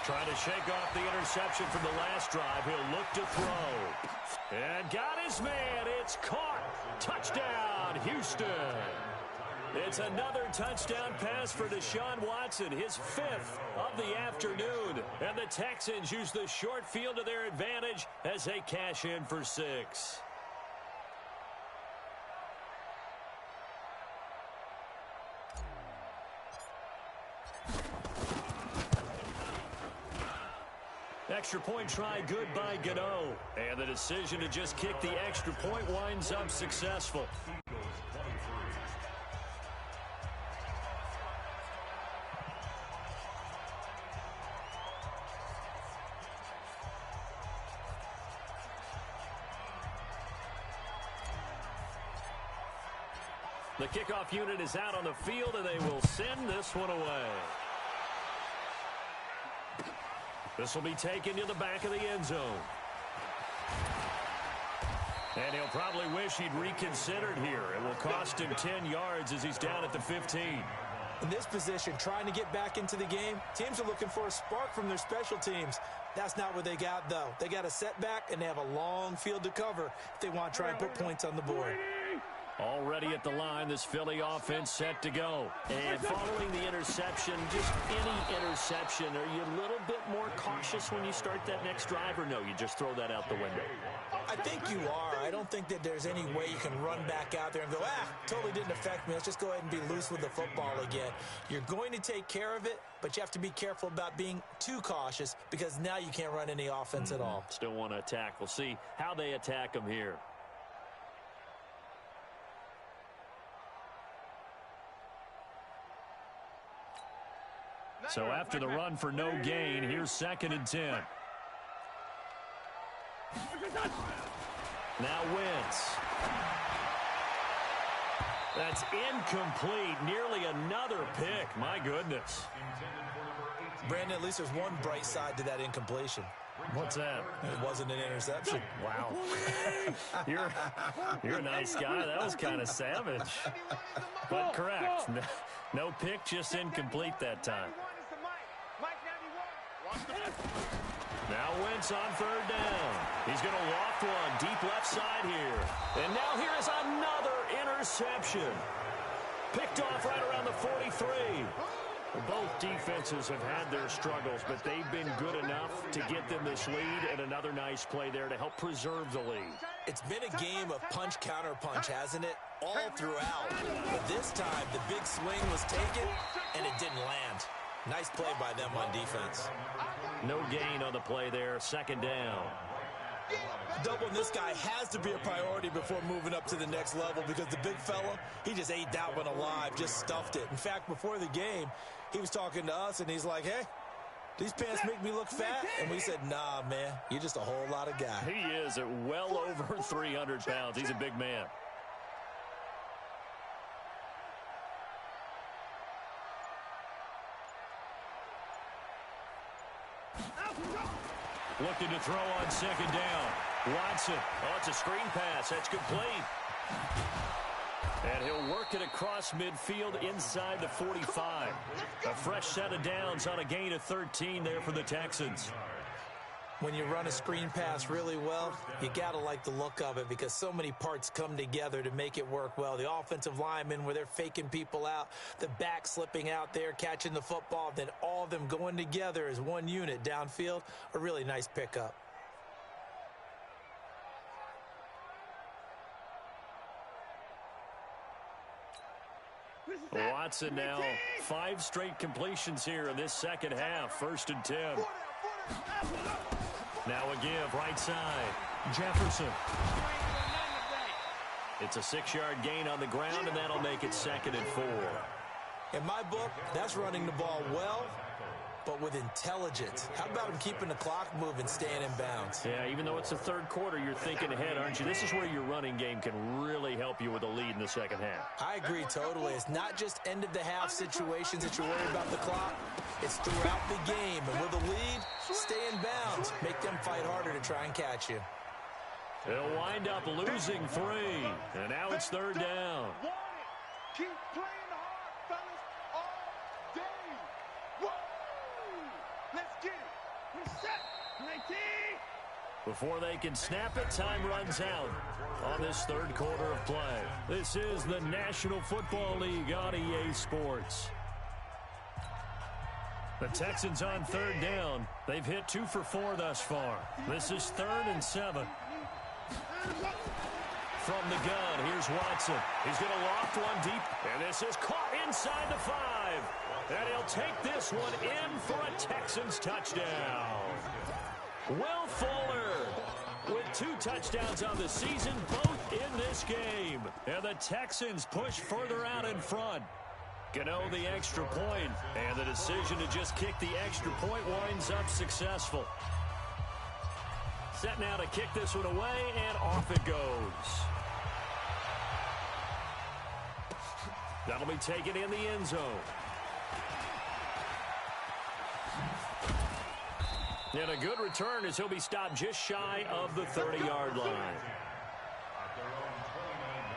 B: Trying to shake off the interception from the last drive. He'll look to throw. And got his man. It's caught. Touchdown, Houston. It's another touchdown pass for Deshaun Watson, his 5th of the afternoon. And the Texans use the short field to their advantage as they cash in for 6. Extra point try good by Gano. And the decision to just kick the extra point winds up successful. The kickoff unit is out on the field, and they will send this this one away. This will be taken to the back of the end zone. And he'll probably wish he'd reconsidered here. It will cost him 10 yards as he's down at the 15.
D: In this position, trying to get back into the game, teams are looking for a spark from their special teams. That's not what they got, though. They got a setback, and they have a long field to cover if they want to try and put points on the board.
B: Already at the line, this Philly offense set to go. And following the interception, just any interception, are you a little bit more cautious when you start that next drive, or no, you just throw that out the window?
D: I think you are. I don't think that there's any way you can run back out there and go, totally didn't affect me. Let's just go ahead and be loose with the football again. You're going to take care of it, but you have to be careful about being too cautious because now you can't run any offense at all.
B: Still want to attack. We'll see how they attack them here. So after the run for no gain, here's 2nd and 10. Now Wentz. That's incomplete. Nearly another pick. My goodness.
D: Brandon, at least there's one bright side to that incompletion.
B: What's that?
D: It wasn't an interception.
B: Wow. You're a nice guy. That was kind of savage. But correct. No pick, just incomplete that time. Now Wentz on 3rd down. He's going to loft one deep left side here. And now here is another interception. Picked off right around the 43. Both defenses have had their struggles, but they've been good enough to get them this lead, and another nice play there to help preserve the lead.
D: It's been a game of punch-counter-punch, hasn't it? All throughout. But this time, the big swing was taken, and it didn't land. Nice play by them on defense.
B: No gain on the play there. 2nd down.
D: Doubling this guy has to be a priority before moving up to the next level because the big fella, he just ate that one alive, just stuffed it. In fact, before the game, he was talking to us, and he's like, hey, these pants make me look fat? And we said, nah, man, you're just a whole lot of guy.
B: He is at well over 300 pounds. He's a big man. Looking to throw on 2nd down. Watson. Oh, it's a screen pass. That's complete. And he'll work it across midfield inside the 45. A fresh set of downs on a gain of 13 there for the Texans.
D: When you run a screen pass really well, you got to like the look of it because so many parts come together to make it work well. The offensive linemen where they're faking people out, the back slipping out there, catching the football, then all of them going together as one unit downfield, a really nice pickup.
B: Watson now 5 straight completions here in this second half. 1st and 10. Now a give right side. Jefferson. It's a 6-yard gain on the ground, and that'll make it 2nd and 4.
D: In my book, that's running the ball well, but with intelligence. How about him keeping the clock moving, staying in bounds?
B: Yeah, even though it's the 3rd quarter, you're thinking ahead, aren't you? This is where your running game can really help you with a lead in the second half.
D: I agree totally. It's not just end-of-the-half situations that you're worried about the clock. It's throughout the game. And with a lead, stay in bounds. Make them fight harder to try and catch you.
B: They'll wind up losing 3. And now it's 3rd down.
C: Keep playing hard, fellas, all day. Woo! Let's get it. We're set. 19.
B: Before they can snap it, time runs out on this 3rd quarter of play. This is the National Football League on EA Sports. The Texans on 3rd down. They've hit 2 for 4 thus far. This is 3rd and 7. From the gun, here's Watson. He's going to loft one deep, and this is caught inside the 5. And he'll take this one in for a Texans touchdown. Will Fuller with 2 touchdowns on the season, both in this game. And the Texans push further out in front. Gano the extra point, and the decision to just kick the extra point winds up successful. Set now to kick this one away, and off it goes. That'll be taken in the end zone. And a good return as he'll be stopped just shy of the 30-yard line.
E: At their own 29-yard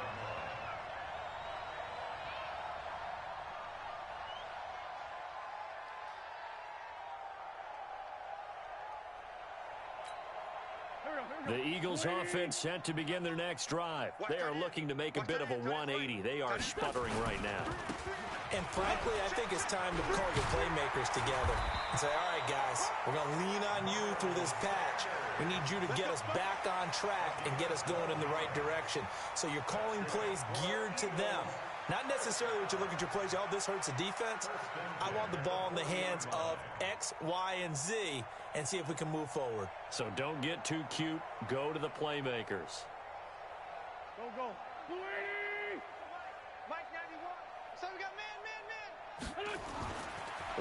E: line.
B: The Eagles offense set to begin their next drive. They are looking to make a bit of a 180. They are sputtering right now.
D: And frankly, I think it's time to call your playmakers together and say, all right, guys, we're going to lean on you through this patch. We need you to get us back on track and get us going in the right direction. So you're calling plays geared to them. Not necessarily what you look at your plays, oh, this hurts the defense. I want the ball in the hands of X, Y, and Z and see if we can move forward.
B: So don't get too cute. Go to the playmakers.
C: Go, go. 280! Mike 91. So we got man.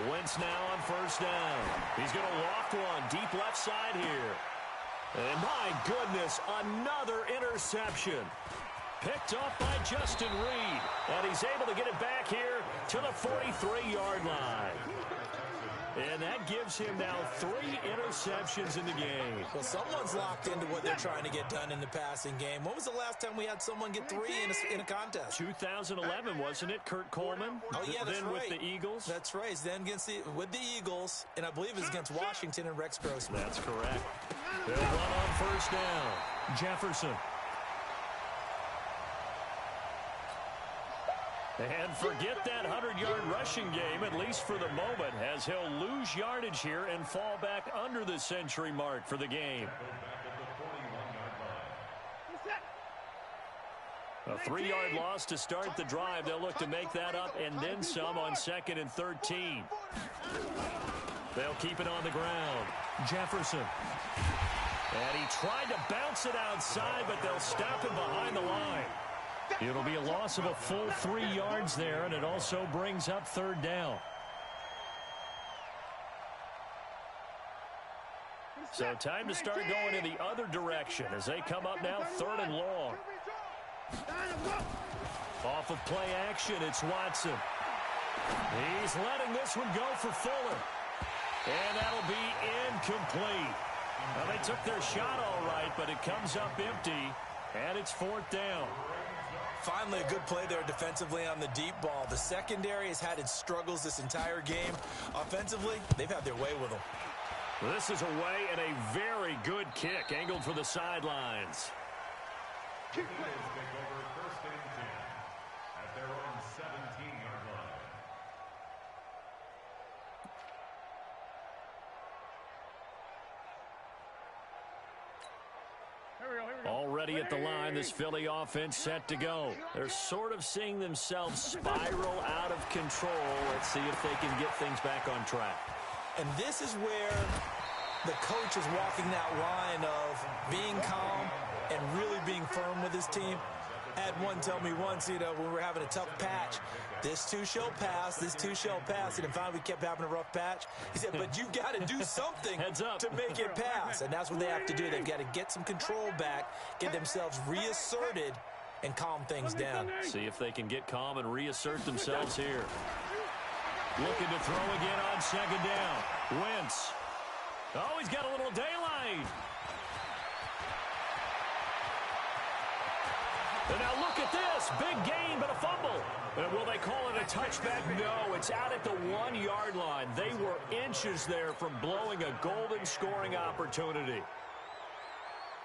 B: Wentz now on first down. He's going to loft one deep left side here. And my goodness, another interception. Picked off by Justin Reed. And he's able to get it back here to the 43-yard line. And that gives him now 3 interceptions in the game.
D: Well, someone's locked into what they're trying to get done in the passing game. When was the last time we had someone get 3 in a contest?
B: 2011, wasn't it, Kurt Coleman?
D: Oh, yeah, that's
B: then
D: right.
B: With the Eagles?
D: That's right. Then with the Eagles, and I believe it was against Washington and Rex Grossman.
B: That's correct. They'll run on first down. Jefferson. And forget that 100-yard rushing game, at least for the moment, as he'll lose yardage here and fall back under the century mark for the game. A 3-yard loss to start the drive. They'll look to make that up and then some on 2nd and 13. They'll keep it on the ground. Jefferson. And he tried to bounce it outside, but they'll stop him behind the line. It'll be a loss of a full 3 yards there, and it also brings up 3rd down. So time to start going in the other direction as they come up now 3rd and long. Off of play action, it's Watson. He's letting this one go for Fuller. And that'll be incomplete. Well, they took their shot all right, but it comes up empty, and it's 4th down.
D: Finally, a good play there defensively on the deep ball. The secondary has had its struggles this entire game. Offensively, they've had their way with them.
B: This is away and a very good kick angled for the sidelines.
E: Eagles take over 1st and 10 at their own 17-yard line.
B: Already at the line, this Philly offense set to go. They're sort of seeing themselves spiral out of control. Let's see if they can get things back on track.
D: And this is where the coach is walking that line of being calm and really being firm with his team. I had one tell me once, when we were having a tough patch, this too shall pass, this too shall pass. And finally we kept having a rough patch. He said, but you got to do something to make it pass. And that's what they have to do. They've got to get some control back, get themselves reasserted, and calm things down.
B: See if they can get calm and reassert themselves here. Looking to throw again on 2nd down. Wentz. Oh, he's got a little daylight. And now look at this. Big gain, but a fumble. And will they call it a touchback? No, it's out at the 1-yard line. They were inches there from blowing a golden scoring opportunity.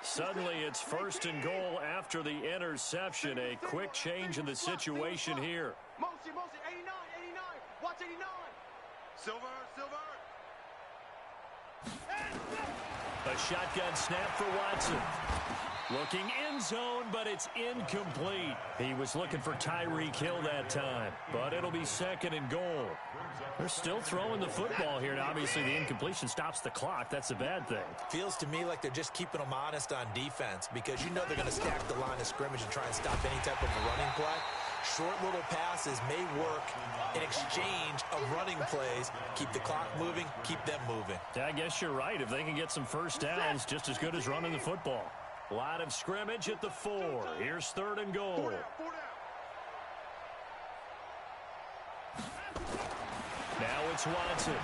B: Suddenly, it's 1st and goal after the interception. A quick change in the situation here.
C: Motion, 89, watch 89. Silver.
B: A shotgun snap for Watson. Looking end zone, but it's incomplete. He was looking for Tyreek Hill that time, but it'll be 2nd and goal. They're still throwing the football here, and obviously the incompletion stops the clock. That's a bad thing.
D: Feels to me like they're just keeping them honest on defense because you know they're going to stack the line of scrimmage and try and stop any type of a running play. Short little passes may work in exchange of running plays. Keep the clock moving, keep them moving.
B: I guess you're right. If they can get some first downs, just as good as running the football. Line of scrimmage at the 4. Here's 3rd and goal. Now it's Watson.